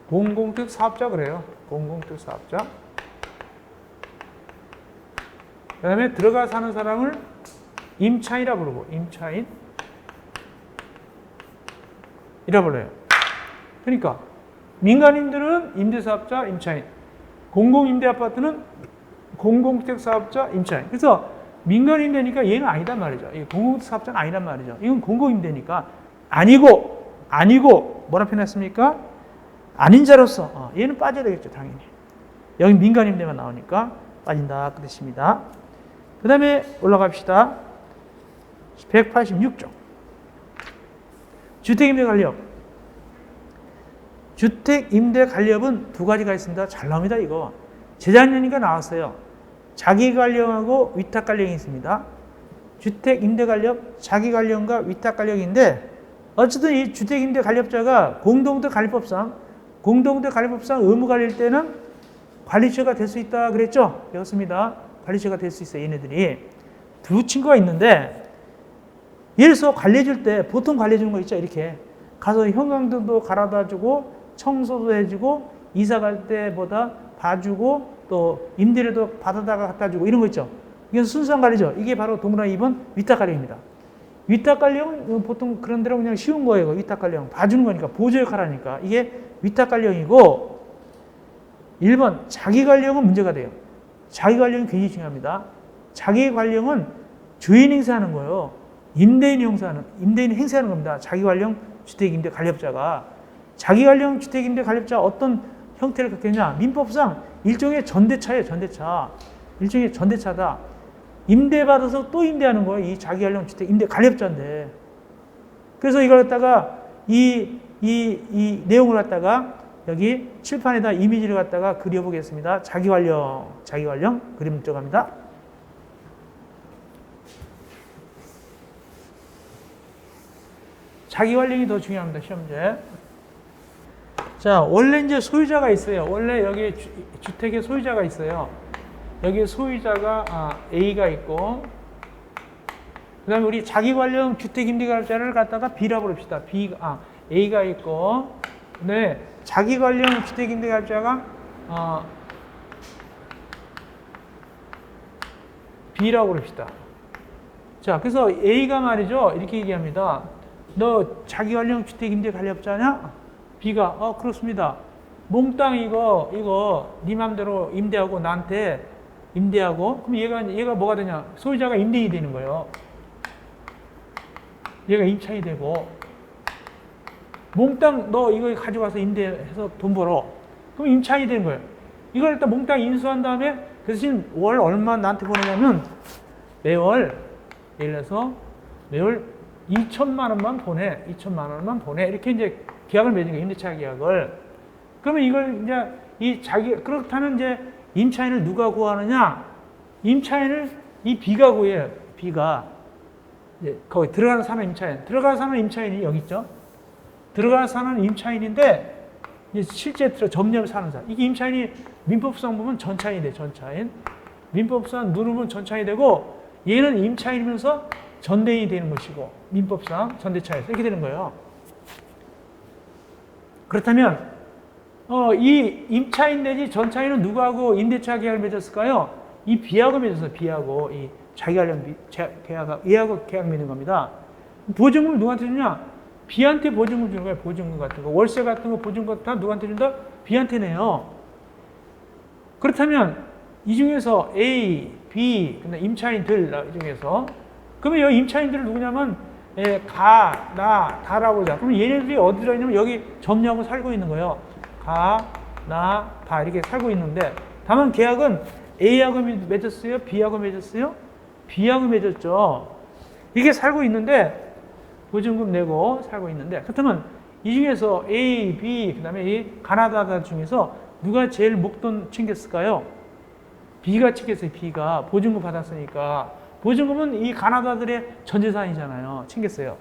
공공택 사업자 그래요. 공공택 사업자. 그 다음에 들어가 사는 사람을 임차인이라 부르고, 임차인. 이라 불러요. 그러니까 민간임대는 임대사업자, 임차인. 공공임대 아파트는 공공택 사업자, 임차인. 그래서 민간임대니까 얘는 아니단 말이죠. 공공택 사업자는 아니란 말이죠. 이건 공공임대니까 아니고 뭐라 표현했습니까? 아닌 자로서 얘는 빠져야 되겠죠, 당연히. 여기 민간임대만 나오니까 빠진다 그 뜻입니다. 그 다음에 올라갑시다. 186조. 주택임대 관리업. 주택임대 관리업은 두 가지가 있습니다. 잘 나옵니다, 이거. 재작년이니까 나왔어요. 자기관리형하고 위탁관리형이 있습니다. 주택임대관리업, 자기관리형과 위탁관리형인데 어쨌든 이 주택임대관리업자가 공동택관리법상 의무관리일 때는 관리처가 될 수 있다 그랬죠? 배웠습니다. 관리처가 될 수 있어요. 얘네들이. 두 친구가 있는데 예를 들어서 관리해줄 때 보통 관리해주는 거 있죠? 이렇게 가서 형광등도 갈아다 주고 청소도 해주고 이사 갈 때보다 봐주고 또 임대료도 받아다가 갖다 주고 이런 거 있죠. 이게 순수한 관리죠. 이게 바로 동그라미 2번 위탁관리형입니다. 위탁관리형은 보통 그런 대로 그냥 쉬운 거예요. 위탁관리형. 봐주는 거니까 보조 역할하니까 이게 위탁관리형이고 1번 자기관리형은 문제가 돼요. 자기관리형이 굉장히 중요합니다. 자기관리형은 주인 행사하는 거예요. 임대인이 행사하는 겁니다. 자기관리형 주택임대관리업자가. 자기관리형 주택임대관리업자 어떤 형태를 갖겠냐? 민법상 일종의 전대차예요. 일종의 전대차다. 임대받아서 또 임대하는 거예요. 이 자기관리형 주택임대관리업자인데. 그래서 이걸 갖다가 이 내용을 갖다가 여기 칠판에다 이미지를 갖다가 그려보겠습니다. 자기관리형 그림 들어갑니다. 자기관리형이 더 중요합니다. 시험제. 자, 원래 이제 소유자가 있어요. 원래 여기 주택의 소유자가 있어요. 여기 소유자가 A가 있고, 그 다음에 우리 자기관리형 주택임대관리업자를 갖다가 B라 부릅시다. A가 있고, 네, 자기관리형 주택임대관리업자가 B라고 부릅시다. 자, 그래서 A가 말이죠. 이렇게 얘기합니다. 너 자기관리형 주택임대관리업자냐? B가 그렇습니다. 몽땅 이거 네 맘대로 임대하고 나한테 임대하고 그럼 얘가 뭐가 되냐? 소유자가 임대인이 되는 거예요. 얘가 임차인이 되고 몽땅 너 이거 가져가서 임대해서 돈 벌어. 그럼 임차인이 되는 거예요. 이걸 일단 몽땅 인수한 다음에 그 대신 월 얼마 나한테 보내냐면 매월 예를 들어서 매월 2천만 원만 보내. 2천만 원만 보내. 이렇게 이제 계약을 맺은 거예요. 임대차 계약을. 그러면 이걸 이제 그렇다면 이제 임차인을 누가 구하느냐? 임차인을 이 B가 구해요. B가. 이제 거기 들어가는 사는 임차인. 들어가는 사는 임차인이 여기 있죠. 들어가는 사는 임차인인데 이제 실제 점유하며 사는 사람. 이게 임차인이 민법상 보면 전차인이 돼. 전차인. 민법상 누르면 전차인이 되고 얘는 임차인이면서 전대인이 되는 것이고 민법상 전대차에서 이렇게 되는 거예요. 그렇다면 이 임차인 내지 전차인은 누구하고 임대차 계약을 맺었을까요? 이 B하고 맺었어요. B하고 이 자기 관련 얘하고 계약 맺는 겁니다. 보증금 누구한테 주냐? B한테 보증금 주는 거예요. 보증금 같은 거. 월세 같은 거 보증금 다 누구한테 준다? B한테 내요. 그렇다면 이 중에서 A, B, 임차인들 이 중에서 그러면 여기 임차인들은 누구냐면 다라고 하자. 그럼 얘네들이 어디 들어있냐면 여기 점유하고 살고 있는 거예요. 다 이렇게 살고 있는데 다만 계약은 A하고 맺었어요? B하고 맺었어요? B하고 맺었죠. 이게 살고 있는데 보증금 내고 살고 있는데 그렇다면 이 중에서 A, B, 그 다음에 이 가나다다 중에서 누가 제일 목돈 챙겼을까요? B가 챙겼어요. B가 보증금 받았으니까 보증금은 이 가나다들의 전재산이잖아요. 챙겼어요.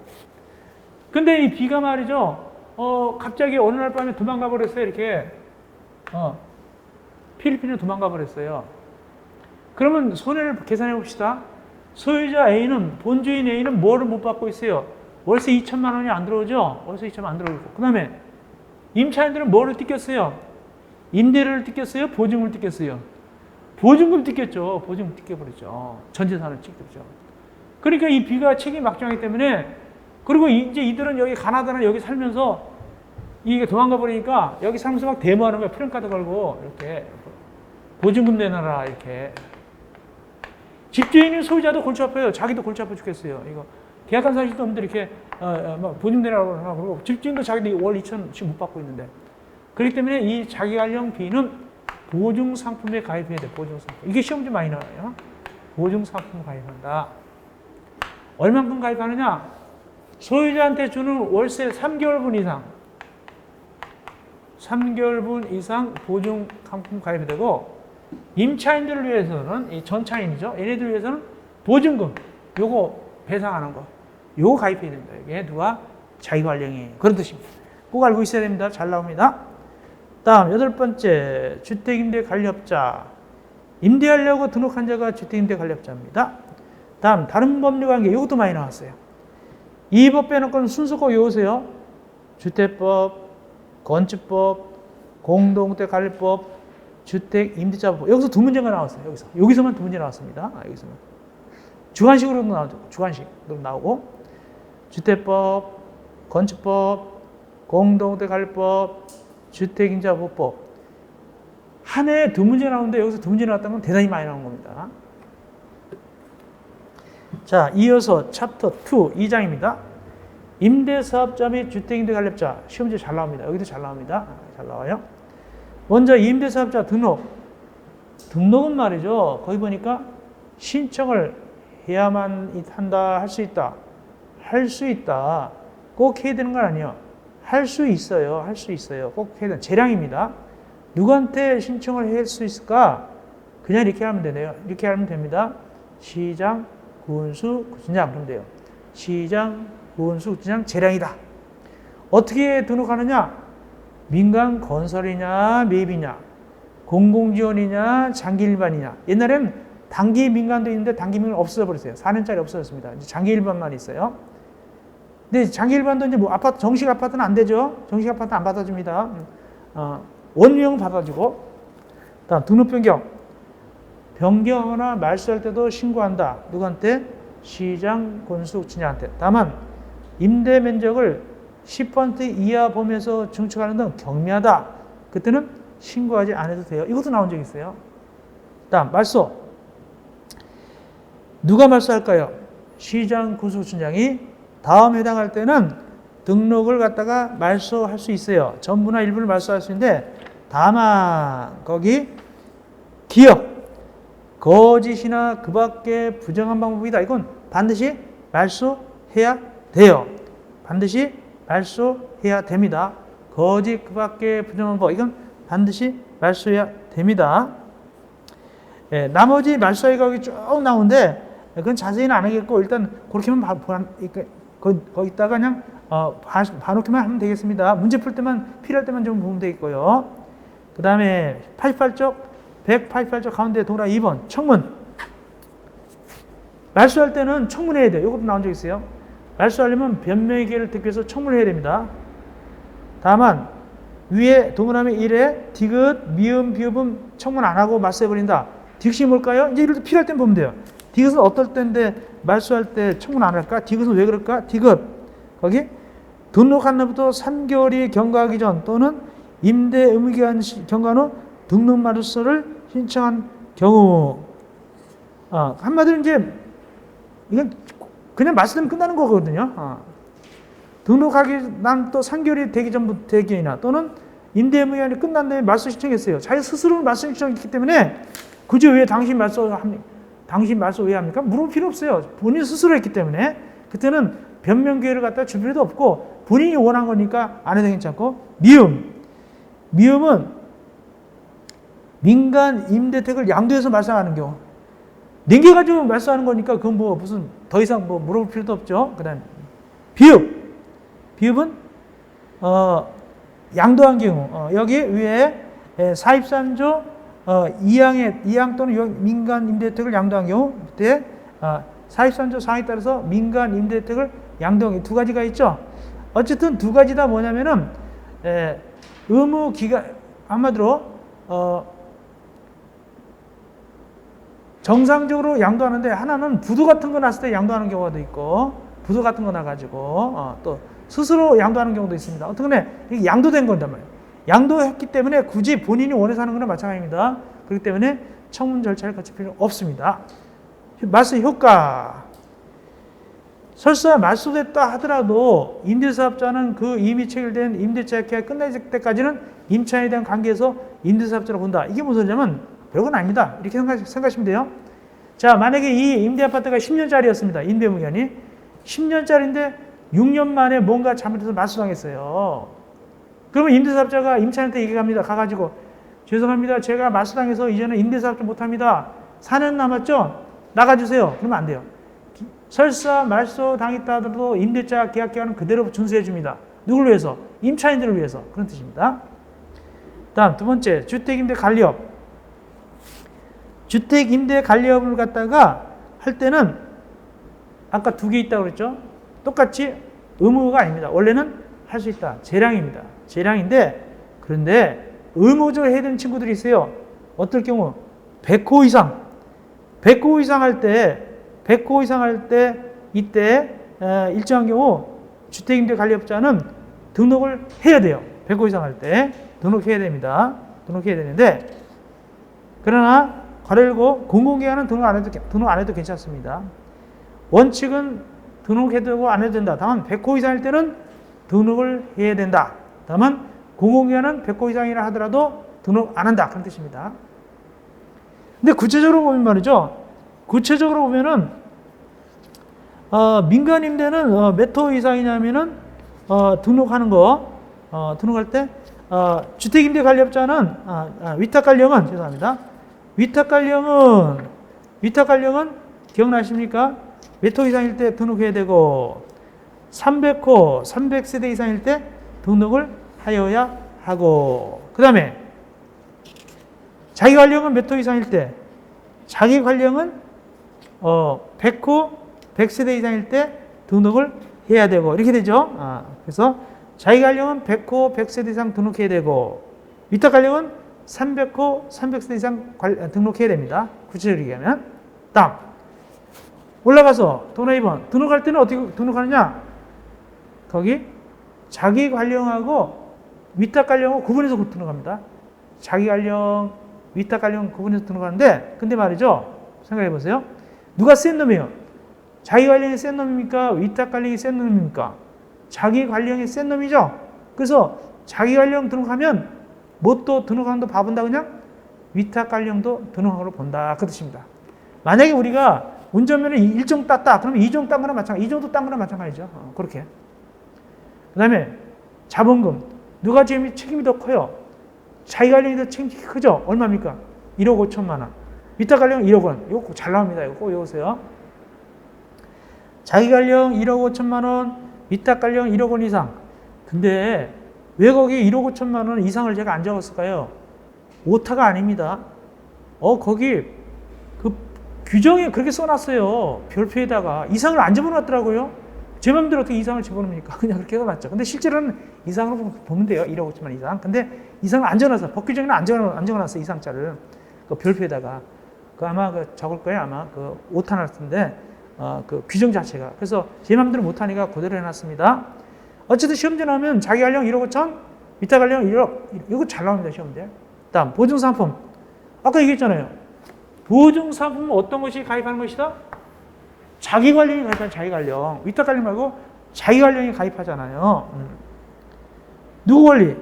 근데 이 B가 말이죠. 갑자기 어느 날 밤에 도망가 버렸어요. 이렇게 필리핀으로 도망가 버렸어요. 그러면 손해를 계산해 봅시다. 소유자 A는 본주인 A는 뭐를 못 받고 있어요? 월세 2천만 원이 안 들어오죠? 월세 2천만 원 안 들어오고. 그 다음에 임차인들은 뭐를 뜯겼어요? 임대료를 뜯겼어요? 보증금을 뜯겼어요? 보증금 뜯겼죠. 보증금 뜯겨버렸죠. 전재산을 뜯겼죠. 그러니까 이 B가 책임 막중하기 때문에 그리고 이제 이들은 여기 가나다나 여기 살면서 이게 도망가 버리니까 여기 살면서 막 데모하는 거야. 프랜카드 걸고 이렇게 보증금 내놔라 이렇게. 집주인이 소유자도 골치 아파요. 자기도 골치 아파 죽겠어요. 이거 계약한 사실도 없는데 이렇게 막 보증금 내라고 하나 그러고 집주인도 자기도 월 2천씩 못 받고 있는데 그렇기 때문에 이 자기 관련 B는 보증 상품에 가입해야 돼. 보증 상품. 이게 시험지 많이 나와요. 보증 상품 가입한다. 얼만큼 가입하느냐? 소유자한테 주는 월세 3개월분 이상. 3개월분 이상 보증 상품 가입이 되고 임차인들을 위해서는 이 전차인이죠. 얘네들 위해서는 보증금 요거 배상하는 거. 요거 가입해야 됩니다. 이게 누가? 자기 관령이. 그런 뜻입니다. 꼭 알고 있어야 됩니다. 잘 나옵니다. 다음 8번째 주택임대 관리업자. 임대하려고 등록한 자가 주택임대 관리업자입니다. 다음 다른 법률관계 이것도 많이 나왔어요. 이 법 빼놓고는 순서 꼭 외우세요. 주택법, 건축법, 공동주택관리법, 주택임대차법. 여기서 두 문제가 나왔어요. 여기서만 두 문제 나왔습니다. 여기서만. 주관식으로도 나오죠. 주관식으로 나오고 주택법, 건축법, 공동주택관리법, 주택임대차법. 한 해에 두 문제 나오는데 여기서 두 문제 나왔다는 건 대단히 많이 나온 겁니다. 자, 이어서 챕터 2, 2장입니다. 임대사업자 및 주택임대관리업자. 시험지 잘 나옵니다. 여기도 잘 나옵니다. 잘 나와요. 먼저 임대사업자 등록. 등록은 말이죠. 거기 보니까 신청을 해야만 한다, 할 수 있다. 할 수 있다. 꼭 해야 되는 건 아니에요. 할 수 있어요. 할 수 있어요. 꼭 해야 되는 재량입니다. 누구한테 신청을 할 수 있을까? 그냥 이렇게 하면 되네요. 이렇게 하면 됩니다. 시장, 군수, 구청장 그러면 돼요. 시장, 군수, 구청장 재량이다. 어떻게 등록하느냐? 민간 건설이냐, 매입이냐, 공공지원이냐, 장기 일반이냐. 옛날에는 단기 민간도 있는데 단기 민간 없어져버렸어요. 4년짜리 없어졌습니다. 이제 장기 일반만 있어요. 근데 장기 일반도 이제 뭐 아파트, 정식 아파트는 안 되죠. 정식 아파트 안 받아줍니다. 원유형 받아주고. 다음 등록 변경. 변경하거나 말소할 때도 신고한다. 누구한테? 시장, 군수, 구청장한테. 다만 임대 면적을 10% 이하 범위에서 증축하는 등 경미하다. 그때는 신고하지 않아도 돼요. 이것도 나온 적 있어요. 다음 말소. 누가 말소할까요? 시장 군수청장이 다음 해당할 때는 등록을 갖다가 말소할 수 있어요. 전부나 일부를 말소할 수 있는데 다만 거기 기업, 거짓이나 그 밖에 부정한 방법이다. 이건 반드시 말소해야 돼요. 반드시 말소해야 됩니다. 거짓 그 밖에 부정한 법 이건 반드시 말소해야 됩니다. 예, 나머지 말소의 가격이 쭉 나오는데 그건 자세히는 안 하겠고 일단 그렇게만 거기다가 그냥 봐놓기만 하면 되겠습니다. 문제 풀 때만 필요할 때만 좀 보면 되겠고요. 그 다음에 88쪽 188쪽 가운데 동그라미 2번 청문. 말소할 때는 청문해야 돼요. 이것도 나온 적 있어요. 말소하려면 변명의 기회를 듣기 위해서 청문을 해야 됩니다. 다만 위에 동그라미 1에 디귿, 미음, 비읍은 청문 안 하고 말소해버린다. 디귿이 뭘까요? 이제 이럴 때 필요할 때 보면 돼요. 디귿은 어떨 때인데 말소할 때 청문 안 할까? 디귿은 왜 그럴까? 디귿 거기 등록한 날부터 3개월이 경과하기 전 또는 임대 의무기간 경과한 후 등록 말소를 신청한 경우. 한마디로 이제 이건 그냥 말소되면 끝나는 거거든요. 등록하기 난 또 3개월이 되기 전부터 되기나 또는 임대 의무기간이 끝난 다음에 말소 신청했어요. 자기 스스로는 말소 신청했기 때문에 굳이 왜 당신 말소 왜 합니까? 물어볼 필요 없어요. 본인 스스로 했기 때문에 그때는 변명 기회를 갖다 줄 필요도 없고 본인이 원한 거니까 안 해도 괜찮고. 미음은 민간 임대택을 양도해서 말소하는 경우. 남겨가지고 말소하는 거니까 그건 뭐 무슨 더 이상 뭐 물어볼 필요도 없죠. 그 다음 비읍은 양도한 경우. 여기 위에 43조 2항 또는 민간 임대택을 양도한 경우 그때 43조 4항에 따라서 민간 임대택을 양도한 경우 두 가지가 있죠. 어쨌든 두 가지 다 뭐냐면은 의무 기간 한마디로 정상적으로 양도하는데 하나는 부도 같은 거 났을 때 양도하는 경우도 있고 부도 같은 거 나가지고 또 스스로 양도하는 경우도 있습니다. 어떻게 이게 양도된 건단 말이에요. 양도했기 때문에 굳이 본인이 원해서 하는 거나 마찬가지입니다. 그렇기 때문에 청문 절차를 거칠 필요 없습니다. 말소 효과. 설사 말소됐다 하더라도 임대사업자는 그 이미 체결된 임대차 계약이 끝날 때까지는 임차인에 대한 관계에서 임대사업자로 본다. 이게 무슨 소리냐면 별건 아닙니다. 이렇게 생각하시면 돼요. 자, 만약에 이 임대아파트가 10년짜리였습니다. 임대무기간이 10년짜리인데 6년 만에 뭔가 잘못해서 말소당했어요. 그러면 임대사업자가 임차인한테 얘기합니다. 가가지고 죄송합니다. 제가 말소당해서 이제는 임대사업자 못합니다. 4년 남았죠? 나가주세요. 그러면 안 돼요. 설사 말소당했다 하더라도 임대차 계약기간은 그대로 준수해 줍니다. 누구를 위해서? 임차인들을 위해서. 그런 뜻입니다. 다음 두 번째 주택임대 관리업. 주택임대 관리업을 갖다가 할 때는 아까 두 개 있다고 그랬죠? 똑같이 의무가 아닙니다. 원래는 할 수 있다. 재량입니다. 재량인데 그런데 의무적으로 해야 되는 친구들이 있어요. 어떨 경우 100호 이상 100호 이상 할 때 이때 일정한 경우 주택임대 관리업자는 등록을 해야 돼요. 100호 이상 할 때 등록해야 됩니다. 등록해야 되는데 그러나 괄호 공공기관은 등록 안 해도 괜찮습니다. 원칙은 등록해도 되고 안 해도 된다. 다만 100호 이상일 때는 등록을 해야 된다. 다만 공공기관은 100호 이상이라 하더라도 등록 안 한다. 그런 뜻입니다. 근데 구체적으로 보면 말이죠. 구체적으로 보면은 민간임대는 몇 호 이상이냐면은 등록하는 거 등록할 때 주택임대 관리업자는 위탁관리형은 죄송합니다. 위탁관리형은 기억나십니까? 몇 호 이상일 때 등록해야 되고 300호, 300세대 이상일 때 등록을 하여야 하고 그 다음에 자기관리형은 몇 호 이상일 때 자기관리형은 100호, 100세대 이상일 때 등록을 해야 되고 이렇게 되죠. 그래서 자기관리형은 100호, 100세대 이상 등록해야 되고 위탁관리형은 300호, 300세대 이상 등록해야 됩니다. 구체적으로 얘기하면. 다음 올라가서 동그라미 2번 등록할 때는 어떻게 등록하느냐? 거기 자기관리형하고 위탁 관령은 구분해서 들어갑니다. 자기 관령, 위탁 관령 구분해서 들어가는데, 근데 말이죠. 생각해 보세요. 누가 센 놈이에요? 자기 관령이 센 놈입니까? 위탁 관령이 센 놈입니까? 자기 관령이 센 놈이죠. 그래서 자기 관령 등록하면 뭣도 등록한도 봐본다 그냥 위탁 관령도 등록한 걸로 본다 그 뜻입니다. 만약에 우리가 운전면허 1종 땄다 그러면 2종 딴 거나 마찬가지, 2종도 딴 거나 마찬가지죠. 그렇게. 그 다음에 자본금 누가 지금 책임이 더 커요? 자기 관령이 더 책임이 크죠? 얼마입니까? 1억 5천만 원. 위탁 관령 1억 원. 이거 꼭 잘 나옵니다. 이거 꼭 외우세요. 자기 관령 1억 5천만 원, 위탁 관령 1억 원 이상. 근데 왜 거기 1억 5천만 원 이상을 제가 안 적었을까요? 오타가 아닙니다. 거기 그 규정에 그렇게 써놨어요. 별표에다가 이상을 안 집어넣었더라고요. 제 마음대로 어떻게 이상을 집어넣습니까? 그냥 그렇게 해놨죠. 근데 실제로는 이상으로 보면 돼요. 1억 5천만 원 이상. 근데 이상을 안 적어놨어. 법규정에는 안 적어놨어. 이상자를. 그 별표에다가. 그 아마 적을 거예요. 아마 그 오타 날 텐데. 그 규정 자체가. 그래서 제 마음대로 못하니까 그대로 해놨습니다. 어쨌든 시험지 나오면 자기 관령 1억 5천, 위탁 관령 1억. 이거 잘 나옵니다. 시험지. 다음 보증상품. 아까 얘기했잖아요. 보증상품은 어떤 것이 가입하는 것이다? 자기 관령이 가입하는 자기 관령. 위탁 관령 말고 자기 관령이 가입하잖아요. 누구 권리?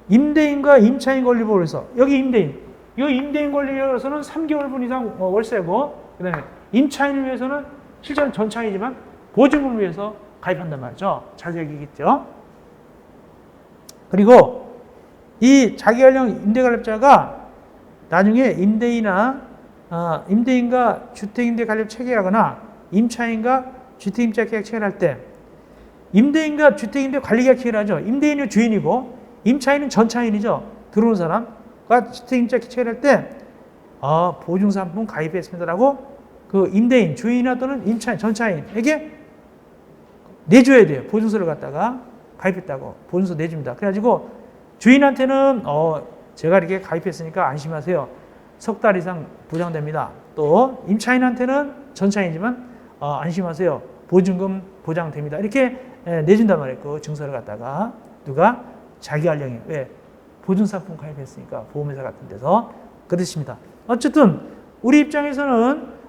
임대인과 임차인 권리 보호에서 여기 임대인. 이 임대인 권리로서는 3개월분 이상 월세고, 그 다음에 임차인을 위해서는 실제는 전차이지만 보증금을 위해서 가입한단 말이죠. 자격이겠죠. 그리고 이 자기관령 임대관리업자가 나중에 임대인과 주택임대 관리업 체결하거나 임차인과 주택임대 계약 체결할 때 임대인과 주택임대 관리계약 체결하죠. 임대인은 주인이고 임차인은 전차인이죠. 들어오는 사람과 주택임대 체결할 때 보증상품 가입했습니다라고 그 임대인, 주인이나 또는 임차인, 전차인에게 내줘야 돼요. 보증서를 갖다가 가입했다고 보증서 내줍니다. 그래가지고 주인한테는 제가 이렇게 가입했으니까 안심하세요. 석 달 이상 보장됩니다. 또 임차인한테는 전차인이지만 안심하세요. 보증금 보장됩니다. 이렇게 내준단 말이에요. 그 증서를 갖다가 누가 자기 관령이 왜 보증상품 가입했으니까 보험회사 같은 데서 그 뜻입니다. 어쨌든 우리 입장에서는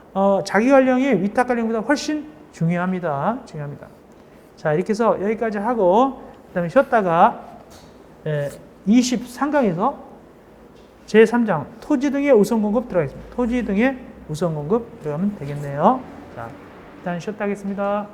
자기 관령이 위탁 관령보다 훨씬 중요합니다. 자, 이렇게 해서 여기까지 하고 그다음에 쉬었다가 23강에서 제3장 토지 등의 우선 공급 들어가겠습니다. 토지 등의 우선 공급 들어가면 되겠네요. 자, 일단 쉬었다 하겠습니다.